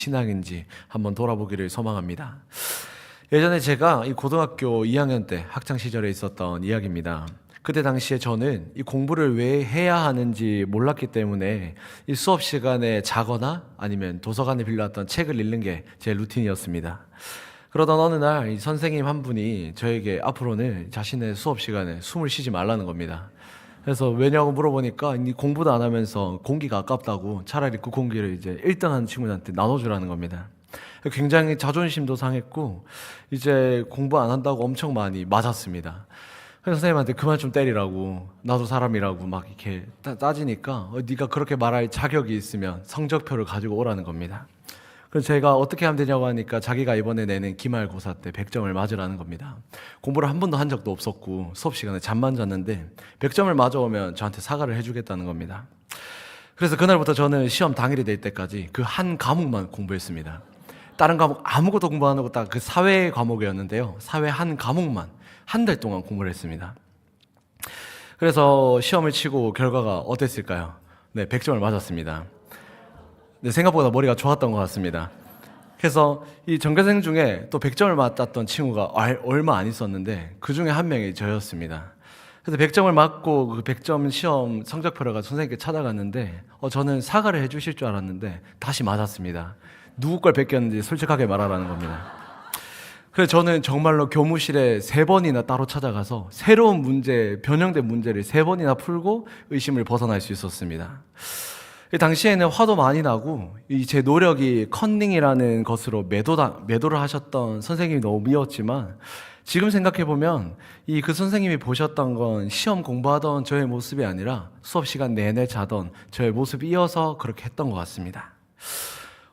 신앙인지 한번 돌아보기를 소망합니다. 예전에 제가 이 고등학교 2학년 때 학창 시절에 있었던 이야기입니다. 그때 당시에 저는 이 공부를 왜 해야 하는지 몰랐기 때문에 이 수업 시간에 자거나 아니면 도서관에 빌려왔던 책을 읽는 게 제 루틴이었습니다. 그러던 어느 날 이 선생님 한 분이 저에게 앞으로는 자신의 수업 시간에 숨을 쉬지 말라는 겁니다. 그래서 왜냐고 물어보니까 이 공부도 안 하면서 공기가 아깝다고 차라리 그 공기를 이제 1등 하는 친구들한테 나눠주라는 겁니다. 굉장히 자존심도 상했고 이제 공부 안 한다고 엄청 많이 맞았습니다. 그래서 선생님한테 그만 좀 때리라고, 나도 사람이라고 막 이렇게 따지니까 네가 그렇게 말할 자격이 있으면 성적표를 가지고 오라는 겁니다. 그래서 제가 어떻게 하면 되냐고 하니까 자기가 이번에 내는 기말고사 때 100점을 맞으라는 겁니다. 공부를 한 번도 한 적도 없었고 수업 시간에 잠만 잤는데 100점을 맞아오면 저한테 사과를 해주겠다는 겁니다. 그래서 그날부터 저는 시험 당일이 될 때까지 그 한 과목만 공부했습니다. 다른 과목 아무것도 공부 안 하고 딱 그 사회 과목이었는데요. 사회 한 과목만 한 달 동안 공부를 했습니다. 그래서 시험을 치고 결과가 어땠을까요? 네, 100점을 맞았습니다. 네, 생각보다 머리가 좋았던 것 같습니다. 그래서 이 전교생 중에 또 100점을 맞았던 친구가 얼마 안 있었는데 그 중에 한 명이 저였습니다. 그래서 100점을 맞고 그 100점 시험 성적표를 가지고 선생님께 찾아갔는데 저는 사과를 해주실 줄 알았는데 다시 맞았습니다. 누구 걸 뺏겼는지 솔직하게 말하라는 겁니다. 그래서 저는 정말로 교무실에 3번이나 따로 찾아가서 새로운 문제, 변형된 문제를 3번이나 풀고 의심을 벗어날 수 있었습니다. 당시에는 화도 많이 나고 제 노력이 컨닝이라는 것으로 매도를 하셨던 선생님이 너무 미웠지만 지금 생각해보면 그 선생님이 보셨던 건 시험 공부하던 저의 모습이 아니라 수업 시간 내내 자던 저의 모습이어서 그렇게 했던 것 같습니다.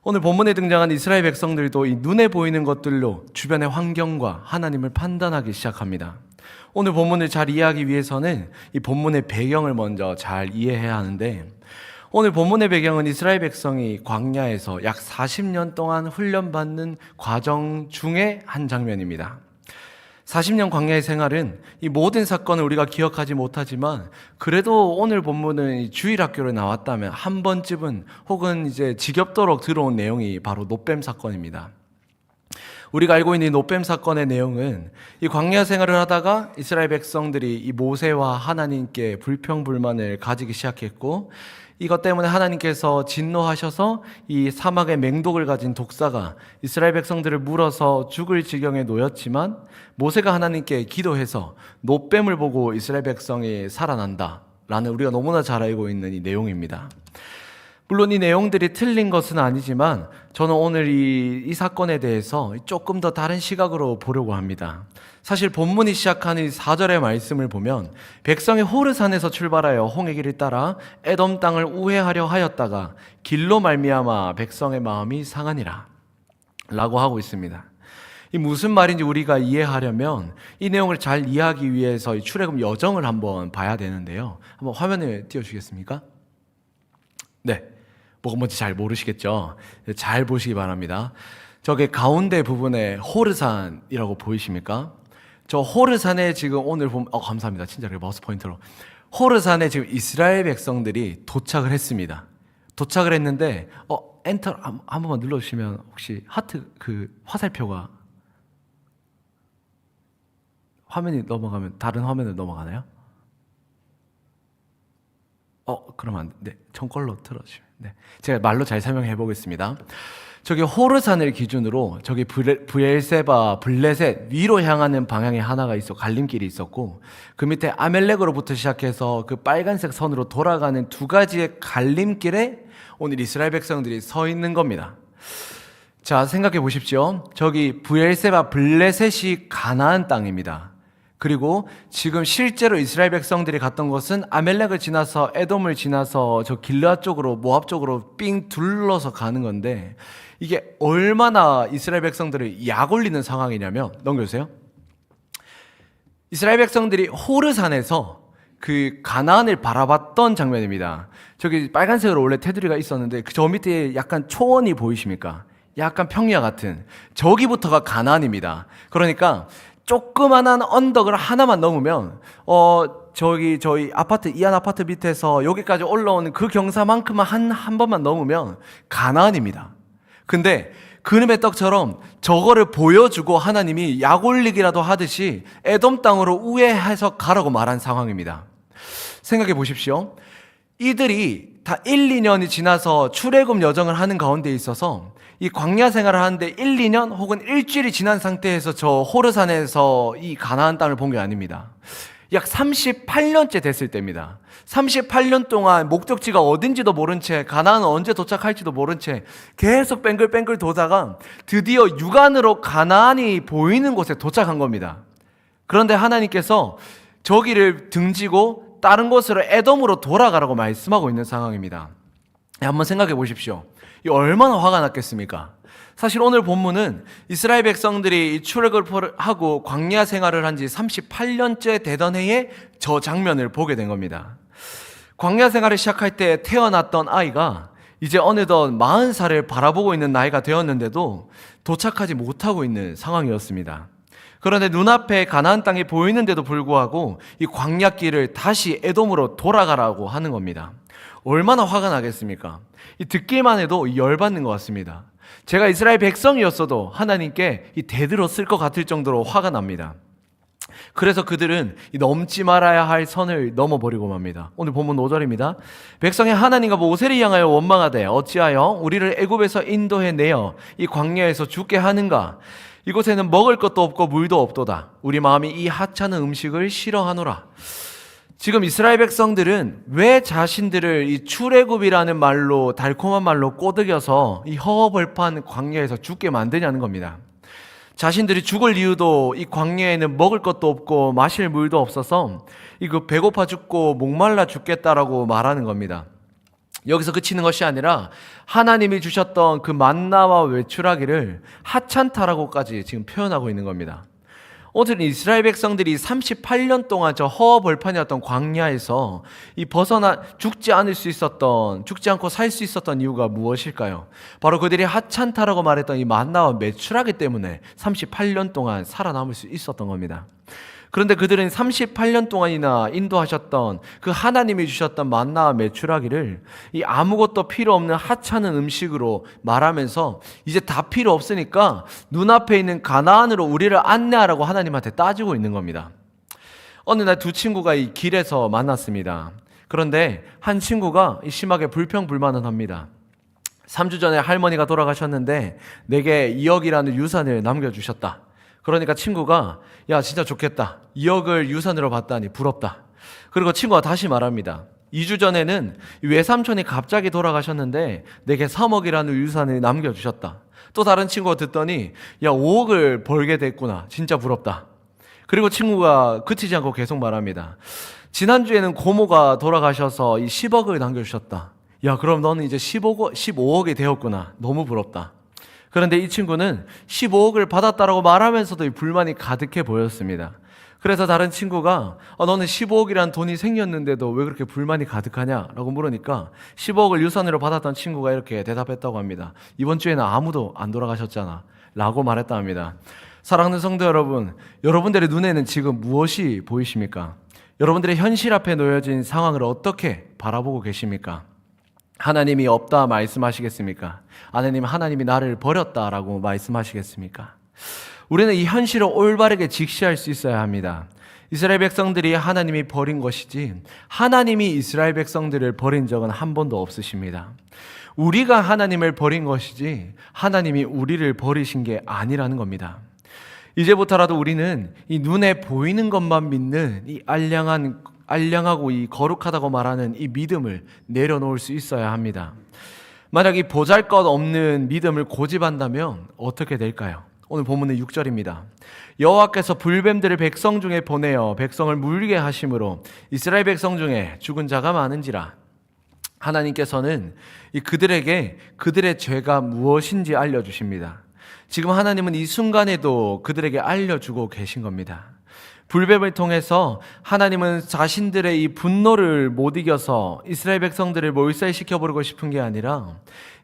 오늘 본문에 등장한 이스라엘 백성들도 이 눈에 보이는 것들로 주변의 환경과 하나님을 판단하기 시작합니다. 오늘 본문을 잘 이해하기 위해서는 이 본문의 배경을 먼저 잘 이해해야 하는데 오늘 본문의 배경은 이스라엘 백성이 광야에서 약 40년 동안 훈련받는 과정 중에 한 장면입니다. 40년 광야의 생활은 이 모든 사건을 우리가 기억하지 못하지만 그래도 오늘 본문은 주일학교를 나왔다면 한 번쯤은 혹은 이제 지겹도록 들어온 내용이 바로 노뱀 사건입니다. 우리가 알고 있는 이 노뱀 사건의 내용은 이 광야 생활을 하다가 이스라엘 백성들이 이 모세와 하나님께 불평불만을 가지기 시작했고 이것 때문에 하나님께서 진노하셔서 이 사막의 맹독을 가진 독사가 이스라엘 백성들을 물어서 죽을 지경에 놓였지만 모세가 하나님께 기도해서 노뱀을 보고 이스라엘 백성이 살아난다라는 우리가 너무나 잘 알고 있는 이 내용입니다. 물론 이 내용들이 틀린 것은 아니지만 저는 오늘 이 사건에 대해서 조금 더 다른 시각으로 보려고 합니다. 사실 본문이 시작하는 이 4절의 말씀을 보면 백성이 호르산에서 출발하여 홍해 길을 따라 에돔 땅을 우회하려 하였다가 길로 말미암아 백성의 마음이 상하니라 라고 하고 있습니다. 이 무슨 말인지 우리가 이해하려면 이 내용을 잘 이해하기 위해서 이 출애굽 여정을 한번 봐야 되는데요. 한번 화면에 띄워주시겠습니까? 네. 뭐가 뭔지 잘 모르시겠죠? 잘 보시기 바랍니다. 저기 가운데 부분에 호르산이라고 보이십니까? 저 호르산에 지금 오늘 보면 감사합니다. 친절하게 마우스 포인터로. 호르산에 지금 이스라엘 백성들이 도착을 했습니다. 도착을 했는데 엔터 한 번만 눌러주시면 혹시 하트 그 화살표가 화면이 넘어가면 다른 화면으로 넘어가나요? 그러면 안 돼. 네, 전걸로 틀어주시면. 네. 제가 말로 잘 설명해 보겠습니다. 저기 호르산을 기준으로 저기 브엘세바, 블레셋 위로 향하는 방향에 하나가 갈림길이 있었고 그 밑에 아멜렉으로부터 시작해서 그 빨간색 선으로 돌아가는 2가지의 갈림길에 오늘 이스라엘 백성들이 서 있는 겁니다. 자, 생각해 보십시오. 저기 브엘세바, 블레셋이 가나안 땅입니다. 그리고 지금 실제로 이스라엘 백성들이 갔던 곳은 아멜렉을 지나서 에돔을 지나서 저 길르앗 쪽으로 모압 쪽으로 삥 둘러서 가는 건데 이게 얼마나 이스라엘 백성들을 약 올리는 상황이냐면 넘겨주세요. 이스라엘 백성들이 호르산에서 그 가나안을 바라봤던 장면입니다. 저기 빨간색으로 원래 테두리가 있었는데 저 밑에 약간 초원이 보이십니까? 약간 평야 같은 저기부터가 가나안입니다. 그러니까 조그만한 언덕을 하나만 넘으면 저희 아파트 이한 아파트 밑에서 여기까지 올라오는 그 경사만큼만 한 번만 넘으면 가나안입니다. 근데 그름의 떡처럼 저거를 보여주고 하나님이 약 올리기라도 하듯이 에돔 땅으로 우회해서 가라고 말한 상황입니다. 생각해 보십시오. 이들이 다 1, 2년이 지나서 출애굽 여정을 하는 가운데 있어서 이 광야 생활을 하는데 1, 2년 혹은 일주일이 지난 상태에서 저 호르산에서 이 가나안 땅을 본 게 아닙니다. 약 38년째 됐을 때입니다. 38년 동안 목적지가 어딘지도 모른 채, 가나안은 언제 도착할지도 모른 채 계속 뺑글뺑글 도다가 드디어 육안으로 가나안이 보이는 곳에 도착한 겁니다. 그런데 하나님께서 저기를 등지고 다른 곳으로 에돔으로 돌아가라고 말씀하고 있는 상황입니다. 한번 생각해 보십시오. 이 얼마나 화가 났겠습니까? 사실 오늘 본문은 이스라엘 백성들이 출애굽을 하고 광야 생활을 한 지 38년째 되던 해에 저 장면을 보게 된 겁니다. 광야 생활을 시작할 때 태어났던 아이가 이제 어느덧 40살을 바라보고 있는 나이가 되었는데도 도착하지 못하고 있는 상황이었습니다. 그런데 눈앞에 가나안 땅이 보이는데도 불구하고 이 광야길을 다시 에돔으로 돌아가라고 하는 겁니다. 얼마나 화가 나겠습니까? 이 듣기만 해도 열받는 것 같습니다. 제가 이스라엘 백성이었어도 하나님께 이 대들어 쓸 것 같을 정도로 화가 납니다. 그래서 그들은 이 넘지 말아야 할 선을 넘어버리고 맙니다. 오늘 본문 5절입니다. 백성이 하나님과 모세를 향하여 원망하되 어찌하여 우리를 애굽에서 인도해 내어 이 광야에서 죽게 하는가? 이곳에는 먹을 것도 없고 물도 없도다. 우리 마음이 이 하찮은 음식을 싫어하노라. 지금 이스라엘 백성들은 왜 자신들을 이 출애굽이라는 말로, 달콤한 말로 꼬드겨서 이 허허벌판 광야에서 죽게 만드냐는 겁니다. 자신들이 죽을 이유도 이 광야에는 먹을 것도 없고 마실 물도 없어서 이거 배고파 죽고 목말라 죽겠다라고 말하는 겁니다. 여기서 그치는 것이 아니라 하나님이 주셨던 그 만나와 외출하기를 하찮다라고까지 지금 표현하고 있는 겁니다. 오늘은 이스라엘 백성들이 38년 동안 저 허허벌판이었던 광야에서 이 벗어나 죽지 않고 살 수 있었던 이유가 무엇일까요? 바로 그들이 하찮다라고 말했던 이 만나와 매출하기 때문에 38년 동안 살아남을 수 있었던 겁니다. 그런데 그들은 38년 동안이나 인도하셨던 그 하나님이 주셨던 만나와 메추라기를 이 아무것도 필요 없는 하찮은 음식으로 말하면서 이제 다 필요 없으니까 눈앞에 있는 가나안으로 우리를 안내하라고 하나님한테 따지고 있는 겁니다. 어느 날 두 친구가 이 길에서 만났습니다. 그런데 한 친구가 심하게 불평불만을 합니다. 3주 전에 할머니가 돌아가셨는데 내게 2억이라는 유산을 남겨주셨다. 그러니까 친구가 야 진짜 좋겠다. 2억을 유산으로 받다니 부럽다. 그리고 친구가 다시 말합니다. 2주 전에는 외삼촌이 갑자기 돌아가셨는데 내게 3억이라는 유산을 남겨주셨다. 또 다른 친구가 듣더니 야 5억을 벌게 됐구나. 진짜 부럽다. 그리고 친구가 그치지 않고 계속 말합니다. 지난주에는 고모가 돌아가셔서 이 10억을 남겨주셨다. 야 그럼 너는 이제 15억이 되었구나. 너무 부럽다. 그런데 이 친구는 15억을 받았다라고 말하면서도 불만이 가득해 보였습니다. 그래서 다른 친구가 너는 15억이란 돈이 생겼는데도 왜 그렇게 불만이 가득하냐? 라고 물으니까 15억을 유산으로 받았던 친구가 이렇게 대답했다고 합니다. 이번 주에는 아무도 안 돌아가셨잖아 라고 말했다 합니다. 사랑하는 성도 여러분, 여러분들의 눈에는 지금 무엇이 보이십니까? 여러분들의 현실 앞에 놓여진 상황을 어떻게 바라보고 계십니까? 하나님이 없다 말씀하시겠습니까? 하나님이 나를 버렸다라고 말씀하시겠습니까? 우리는 이 현실을 올바르게 직시할 수 있어야 합니다. 이스라엘 백성들이 하나님이 버린 것이지 하나님이 이스라엘 백성들을 버린 적은 한 번도 없으십니다. 우리가 하나님을 버린 것이지 하나님이 우리를 버리신 게 아니라는 겁니다. 이제부터라도 우리는 이 눈에 보이는 것만 믿는 이 알량하고 이 거룩하다고 말하는 이 믿음을 내려놓을 수 있어야 합니다. 만약 이 보잘것없는 믿음을 고집한다면 어떻게 될까요? 오늘 본문은 6절입니다. 여호와께서 불뱀들을 백성 중에 보내어 백성을 물게 하심으로 이스라엘 백성 중에 죽은 자가 많은지라. 하나님께서는 그들에게 그들의 죄가 무엇인지 알려주십니다. 지금 하나님은 이 순간에도 그들에게 알려주고 계신 겁니다. 불뱀을 통해서 하나님은 자신들의 이 분노를 못 이겨서 이스라엘 백성들을 몰살시켜버리고 싶은 게 아니라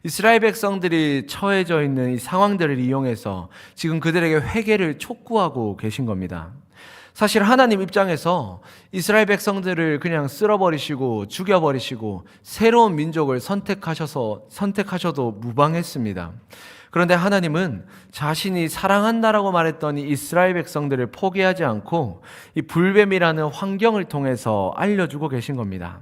이스라엘 백성들이 처해져 있는 이 상황들을 이용해서 지금 그들에게 회개를 촉구하고 계신 겁니다. 사실 하나님 입장에서 이스라엘 백성들을 그냥 쓸어버리시고 죽여버리시고 새로운 민족을 선택하셔도 무방했습니다. 그런데 하나님은 자신이 사랑한다라고 말했던 이 이스라엘 백성들을 포기하지 않고 이 불뱀이라는 환경을 통해서 알려주고 계신 겁니다.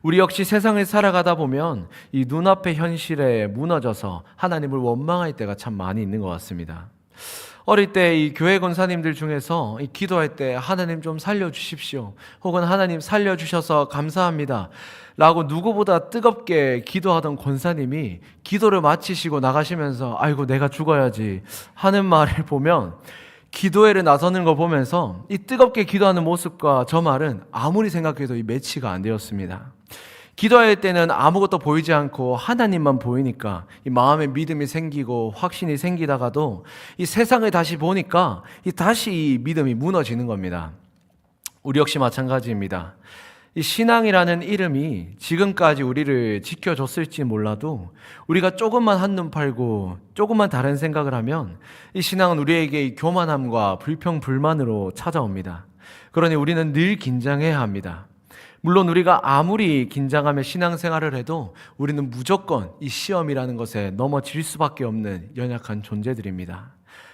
우리 역시 세상을 살아가다 보면 이 눈앞의 현실에 무너져서 하나님을 원망할 때가 참 많이 있는 것 같습니다. 어릴 때 이 교회 권사님들 중에서 이 기도할 때 하나님 좀 살려주십시오, 혹은 하나님 살려주셔서 감사합니다 라고 누구보다 뜨겁게 기도하던 권사님이 기도를 마치시고 나가시면서 아이고 내가 죽어야지 하는 말을 보면, 기도회를 나서는 거 보면서 이 뜨겁게 기도하는 모습과 저 말은 아무리 생각해도 이 매치가 안 되었습니다. 기도할 때는 아무것도 보이지 않고 하나님만 보이니까 이 마음에 믿음이 생기고 확신이 생기다가도 이 세상을 다시 보니까 다시 이 믿음이 무너지는 겁니다. 우리 역시 마찬가지입니다. 이 신앙이라는 이름이 지금까지 우리를 지켜줬을지 몰라도 우리가 조금만 한눈 팔고 조금만 다른 생각을 하면 이 신앙은 우리에게 이 교만함과 불평, 불만으로 찾아옵니다. 그러니 우리는 늘 긴장해야 합니다. 물론 우리가 아무리 긴장하며 신앙생활을 해도 우리는 무조건 이 시험이라는 것에 넘어질 수밖에 없는 연약한 존재들입니다.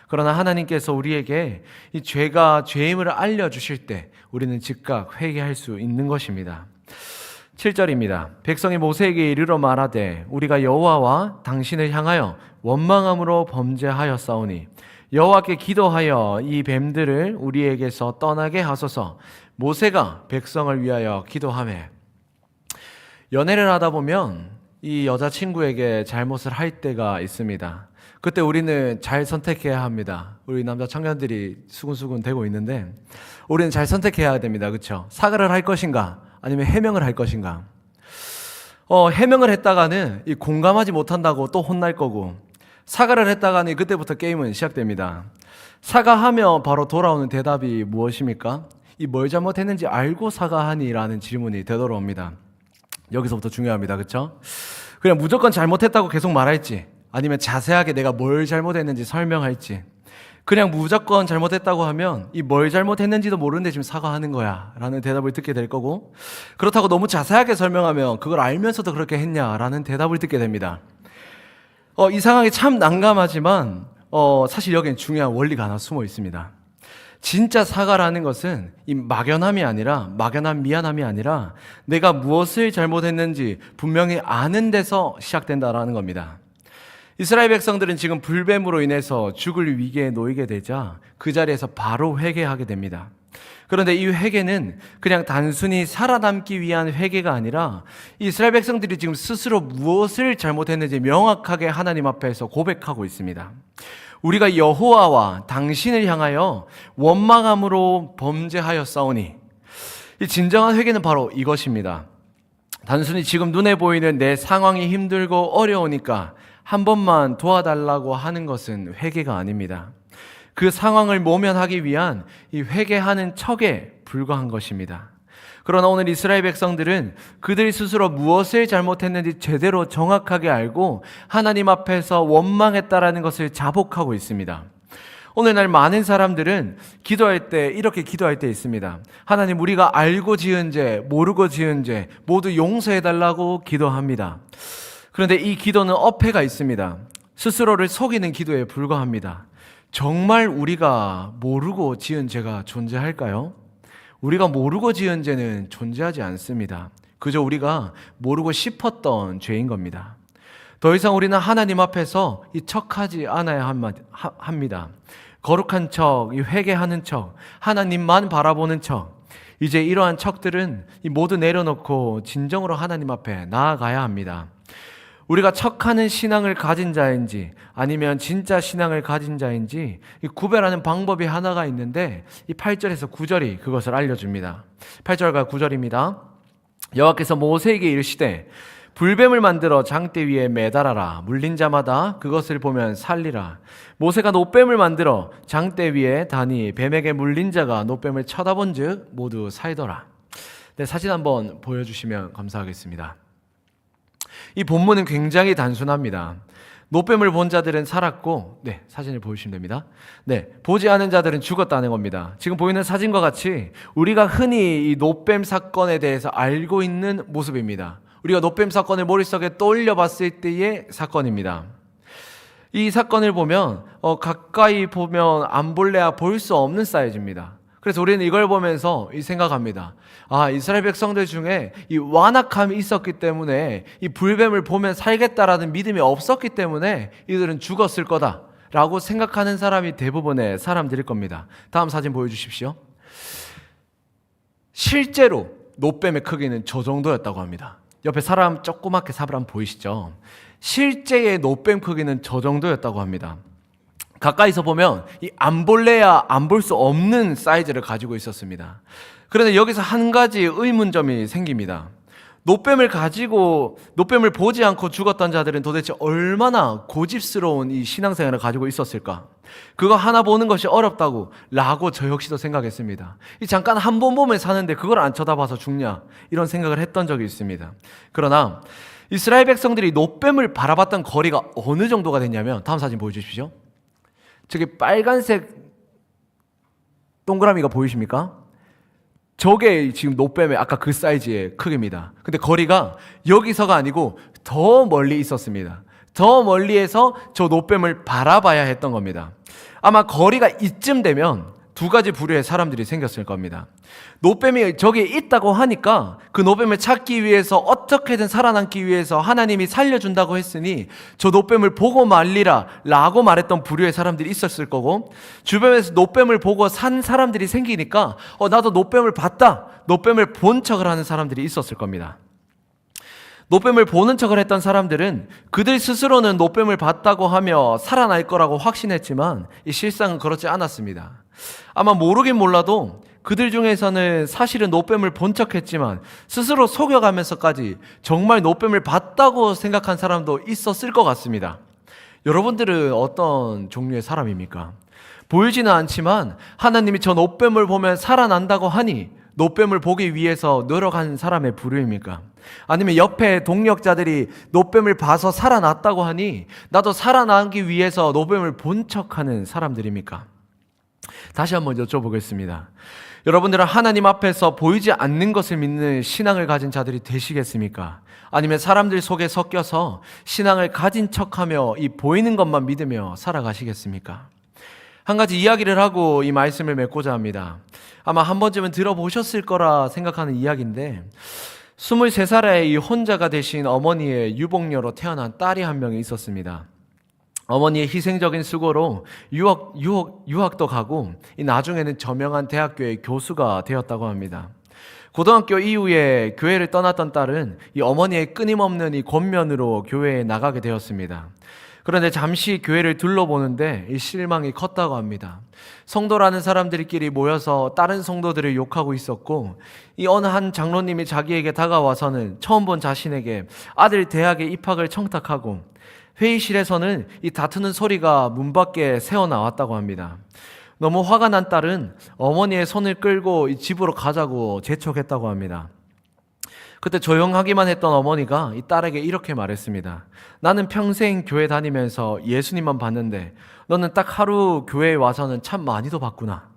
그러나 하나님께서 우리에게 이 죄가 죄임을 알려주실 때 우리는 즉각 회개할 수 있는 것입니다. 7절입니다. 백성이 모세에게 이르러 말하되 우리가 여호와와 당신을 향하여 원망함으로 범죄하였사오니 여호와께 기도하여 이 뱀들을 우리에게서 떠나게 하소서. 모세가 백성을 위하여 기도하매. 연애를 하다 보면 이 여자친구에게 잘못을 할 때가 있습니다. 그때 우리는 잘 선택해야 합니다. 우리 남자 청년들이 수근수근 되고 있는데 우리는 잘 선택해야 됩니다. 그렇죠? 사과를 할 것인가 아니면 해명을 할 것인가. 해명을 했다가는 이 공감하지 못한다고 또 혼날 거고, 사과를 했다가는 그때부터 게임은 시작됩니다. 사과하며 바로 돌아오는 대답이 무엇입니까? 이 뭘 잘못했는지 알고 사과하니? 라는 질문이 되돌아옵니다. 여기서부터 중요합니다. 그렇죠? 그냥 무조건 잘못했다고 계속 말할지, 아니면 자세하게 내가 뭘 잘못했는지 설명할지. 그냥 무조건 잘못했다고 하면 이 뭘 잘못했는지도 모르는데 지금 사과하는 거야 라는 대답을 듣게 될 거고, 그렇다고 너무 자세하게 설명하면 그걸 알면서도 그렇게 했냐라는 대답을 듣게 됩니다. 이 상황이 참 난감하지만 사실 여기엔 중요한 원리가 하나 숨어 있습니다. 진짜 사과라는 것은 이 막연함이 아니라, 막연한 미안함이 아니라 내가 무엇을 잘못했는지 분명히 아는 데서 시작된다라는 겁니다. 이스라엘 백성들은 지금 불뱀으로 인해서 죽을 위기에 놓이게 되자 그 자리에서 바로 회개하게 됩니다. 그런데 이 회개는 그냥 단순히 살아남기 위한 회개가 아니라 이스라엘 백성들이 지금 스스로 무엇을 잘못했는지 명확하게 하나님 앞에서 고백하고 있습니다. 우리가 여호와와 당신을 향하여 원망함으로 범죄하였사오니. 이 진정한 회개는 바로 이것입니다. 단순히 지금 눈에 보이는 내 상황이 힘들고 어려우니까 한 번만 도와달라고 하는 것은 회개가 아닙니다. 그 상황을 모면하기 위한 이 회개하는 척에 불과한 것입니다. 그러나 오늘 이스라엘 백성들은 그들 스스로 무엇을 잘못했는지 제대로 정확하게 알고 하나님 앞에서 원망했다라는 것을 자복하고 있습니다. 오늘날 많은 사람들은 기도할 때 이렇게 기도할 때 있습니다. 하나님, 우리가 알고 지은 죄, 모르고 지은 죄 모두 용서해달라고 기도합니다. 그런데 이 기도는 어폐가 있습니다. 스스로를 속이는 기도에 불과합니다. 정말 우리가 모르고 지은 죄가 존재할까요? 우리가 모르고 지은 죄는 존재하지 않습니다. 그저 우리가 모르고 싶었던 죄인 겁니다. 더 이상 우리는 하나님 앞에서 이 척하지 않아야 합니다. 거룩한 척, 이 회개하는 척, 하나님만 바라보는 척, 이제 이러한 척들은 모두 내려놓고 진정으로 하나님 앞에 나아가야 합니다. 우리가 척하는 신앙을 가진 자인지 아니면 진짜 신앙을 가진 자인지 구별하는 방법이 하나가 있는데 이 8절에서 9절이 그것을 알려줍니다. 8절과 9절입니다. 여호와께서 모세에게 이르시되 불뱀을 만들어 장대 위에 매달아라. 물린 자마다 그것을 보면 살리라. 모세가 놋뱀을 만들어 장대 위에 다니 뱀에게 물린 자가 놋뱀을 쳐다본 즉 모두 살더라. 네, 사진 한번 보여주시면 감사하겠습니다. 이 본문은 굉장히 단순합니다. 노뱀을 본 자들은 살았고, 네, 사진을 보여주시면 됩니다. 네, 보지 않은 자들은 죽었다는 겁니다. 지금 보이는 사진과 같이 우리가 흔히 이 노뱀 사건에 대해서 알고 있는 모습입니다. 우리가 노뱀 사건을 머릿속에 떠올려 봤을 때의 사건입니다. 이 사건을 보면 가까이 보면 안 볼래야 볼 수 없는 사이즈입니다. 그래서 우리는 이걸 보면서 생각합니다. 이스라엘 백성들 중에 이 완악함이 있었기 때문에 이 불뱀을 보면 살겠다라는 믿음이 없었기 때문에 이들은 죽었을 거다라고 생각하는 사람이 대부분의 사람들일 겁니다. 다음 사진 보여주십시오. 실제로 노뱀의 크기는 저 정도였다고 합니다. 옆에 사람 조그맣게 사람 보이시죠? 실제의 노뱀 크기는 저 정도였다고 합니다. 가까이서 보면 이 안 볼래야 안 볼 수 없는 사이즈를 가지고 있었습니다. 그런데 여기서 한 가지 의문점이 생깁니다. 노뱀을 보지 않고 죽었던 자들은 도대체 얼마나 고집스러운 이 신앙생활을 가지고 있었을까? 그거 하나 보는 것이 어렵다고 라고 저 역시도 생각했습니다. 잠깐 한 번 보면 사는데 그걸 안 쳐다봐서 죽냐? 이런 생각을 했던 적이 있습니다. 그러나 이스라엘 백성들이 노뱀을 바라봤던 거리가 어느 정도가 됐냐면, 다음 사진 보여주십시오. 저기 빨간색 동그라미가 보이십니까? 저게 지금 노뱀의 아까 그 사이즈의 크기입니다. 근데 거리가 여기서가 아니고 더 멀리 있었습니다. 더 멀리에서 저 노뱀을 바라봐야 했던 겁니다. 아마 거리가 이쯤 되면 두 가지 부류의 사람들이 생겼을 겁니다. 노뱀이 저기에 있다고 하니까 그 노뱀을 찾기 위해서 어떻게든 살아남기 위해서 하나님이 살려준다고 했으니 저 노뱀을 보고 말리라 라고 말했던 부류의 사람들이 있었을 거고, 주변에서 노뱀을 보고 산 사람들이 생기니까 나도 노뱀을 봤다, 노뱀을 본 척을 하는 사람들이 있었을 겁니다. 노뱀을 보는 척을 했던 사람들은 그들 스스로는 노뱀을 봤다고 하며 살아날 거라고 확신했지만 이 실상은 그렇지 않았습니다. 아마 모르긴 몰라도 그들 중에서는 사실은 노뱀을 본 척했지만 스스로 속여가면서까지 정말 노뱀을 봤다고 생각한 사람도 있었을 것 같습니다. 여러분들은 어떤 종류의 사람입니까? 보이지는 않지만 하나님이 저 노뱀을 보면 살아난다고 하니 노뱀을 보기 위해서 노력한 사람의 부류입니까? 아니면 옆에 동력자들이 노뱀을 봐서 살아났다고 하니 나도 살아나기 위해서 노뱀을 본 척하는 사람들입니까? 다시 한번 여쭤보겠습니다. 여러분들은 하나님 앞에서 보이지 않는 것을 믿는 신앙을 가진 자들이 되시겠습니까? 아니면 사람들 속에 섞여서 신앙을 가진 척하며 이 보이는 것만 믿으며 살아가시겠습니까? 한 가지 이야기를 하고 이 말씀을 맺고자 합니다. 아마 한 번쯤은 들어보셨을 거라 생각하는 이야기인데, 23살에 이 혼자가 되신 어머니의 유복녀로 태어난 딸이 한 명이 있었습니다. 어머니의 희생적인 수고로 유학도 가고 나중에는 저명한 대학교의 교수가 되었다고 합니다. 고등학교 이후에 교회를 떠났던 딸은 이 어머니의 끊임없는 이 권면으로 교회에 나가게 되었습니다. 그런데 잠시 교회를 둘러보는데 이 실망이 컸다고 합니다. 성도라는 사람들끼리 모여서 다른 성도들을 욕하고 있었고, 이 어느 한 장로님이 자기에게 다가와서는 처음 본 자신에게 아들 대학에 입학을 청탁하고, 회의실에서는 이 다투는 소리가 문 밖에 새어나왔다고 합니다. 너무 화가 난 딸은 어머니의 손을 끌고 집으로 가자고 재촉했다고 합니다. 그때 조용하기만 했던 어머니가 이 딸에게 이렇게 말했습니다. 나는 평생 교회 다니면서 예수님만 봤는데 너는 딱 하루 교회에 와서는 참 많이도 봤구나.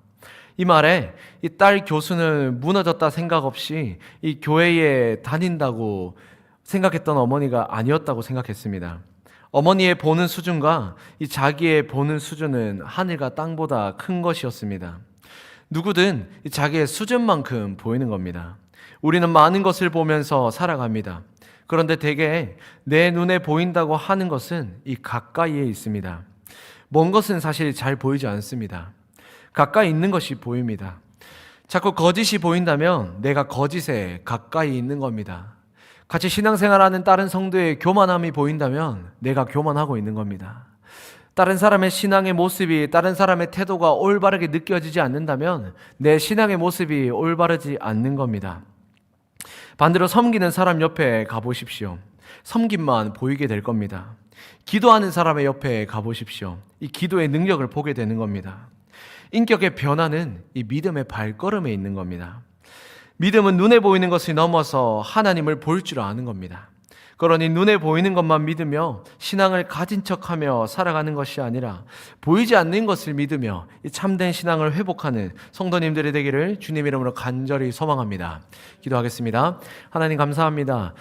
이 말에 이 딸 교수는 무너졌다 생각 없이 이 교회에 다닌다고 생각했던 어머니가 아니었다고 생각했습니다. 어머니의 보는 수준과 이 자기의 보는 수준은 하늘과 땅보다 큰 것이었습니다. 누구든 자기의 수준만큼 보이는 겁니다. 우리는 많은 것을 보면서 살아갑니다. 그런데 대개 내 눈에 보인다고 하는 것은 이 가까이에 있습니다. 먼 것은 사실 잘 보이지 않습니다. 가까이 있는 것이 보입니다. 자꾸 거짓이 보인다면 내가 거짓에 가까이 있는 겁니다. 같이 신앙생활하는 다른 성도의 교만함이 보인다면 내가 교만하고 있는 겁니다. 다른 사람의 신앙의 모습이, 다른 사람의 태도가 올바르게 느껴지지 않는다면 내 신앙의 모습이 올바르지 않는 겁니다. 반대로 섬기는 사람 옆에 가보십시오. 섬김만 보이게 될 겁니다. 기도하는 사람의 옆에 가보십시오. 이 기도의 능력을 보게 되는 겁니다. 인격의 변화는 이 믿음의 발걸음에 있는 겁니다. 믿음은 눈에 보이는 것을 넘어서 하나님을 볼 줄 아는 겁니다. 그러니 눈에 보이는 것만 믿으며 신앙을 가진 척하며 살아가는 것이 아니라 보이지 않는 것을 믿으며 이 참된 신앙을 회복하는 성도님들이 되기를 주님 이름으로 간절히 소망합니다. 기도하겠습니다. 하나님 감사합니다.